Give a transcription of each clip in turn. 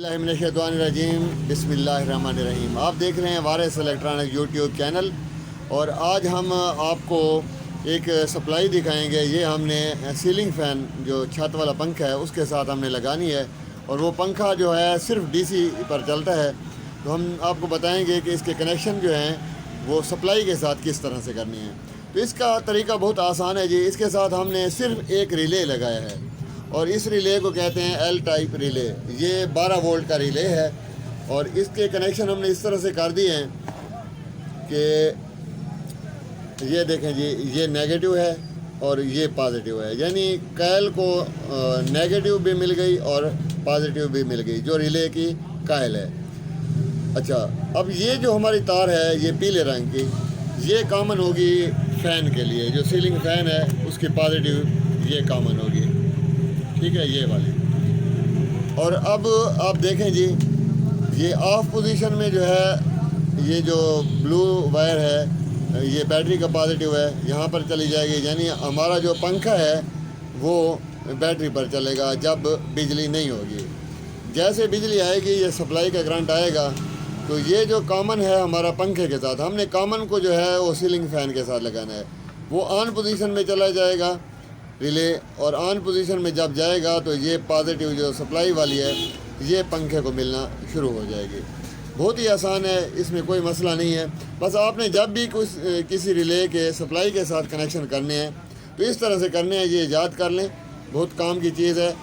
रजीम बिस्मिल्लाहिर्रहमानिर्रहीम। आप देख रहे हैं वारिस इलेक्ट्रॉनिक यूट्यूब चैनल और आज हम आपको एक सप्लाई दिखाएंगे। ये हमने सीलिंग फ़ैन जो छत वाला पंखा है उसके साथ हमने लगानी है और वो पंखा जो है सिर्फ डीसी पर चलता है। तो हम आपको बताएंगे कि इसके कनेक्शन जो हैं वो सप्लाई के साथ किस तरह से करनी है। तो इसका तरीका बहुत आसान है जी। इसके साथ हमने सिर्फ एक रिले लगाया है और इस रिले को कहते हैं एल टाइप रिले। ये 12 वोल्ट का रिले है और इसके कनेक्शन हमने इस तरह से कर दिए हैं कि ये देखें जी, ये नेगेटिव है और ये पॉजिटिव है, यानी कायल को नेगेटिव भी मिल गई और पॉजिटिव भी मिल गई जो रिले की कायल है। अच्छा, अब ये जो हमारी तार है ये पीले रंग की, ये कॉमन होगी फ़ैन के लिए। जो सीलिंग फ़ैन है उसकी पॉजिटिव ये कॉमन होगी, ठीक है, ये वाली। और अब आप देखें जी, ये ऑफ पोजीशन में जो है ये जो ब्लू वायर है ये बैटरी का पॉजिटिव है, यहाँ पर चली जाएगी, यानी हमारा जो पंखा है वो बैटरी पर चलेगा जब बिजली नहीं होगी। जैसे बिजली आएगी ये सप्लाई का करंट आएगा तो ये जो कॉमन है हमारा पंखे के साथ, हमने कॉमन को जो है वो सीलिंग फ़ैन के साथ लगाना है। वो ऑन पोजीशन में चला जाएगा रिले और ऑन पोजीशन में जब जाएगा तो ये पॉजिटिव जो सप्लाई वाली है ये पंखे को मिलना शुरू हो जाएगी। बहुत ही आसान है, इसमें कोई मसला नहीं है। बस आपने जब भी किसी रिले के सप्लाई के साथ कनेक्शन करने हैं तो इस तरह से करने हैं, ये याद कर लें, बहुत काम की चीज़ है।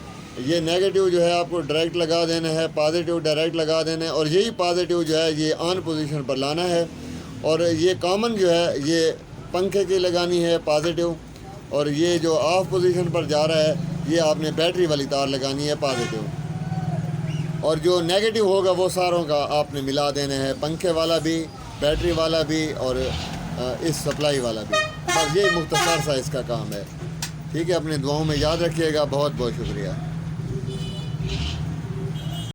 ये नेगेटिव जो है आपको डायरेक्ट लगा देना है, पॉजिटिव डायरेक्ट लगा देना है और यही पॉजिटिव जो है ये ऑन पोजीशन पर लाना है और ये कॉमन जो है ये पंखे की लगानी है पॉजिटिव और ये जो ऑफ पोजीशन पर जा रहा है ये आपने बैटरी वाली तार लगानी है पॉजिटिव और जो नेगेटिव होगा वो सारों का आपने मिला देना है, पंखे वाला भी, बैटरी वाला भी और इस सप्लाई वाला भी। बस ये मुख्तसर सा इसका काम है, ठीक है। अपनी दुआओं में याद रखिएगा। बहुत बहुत शुक्रिया।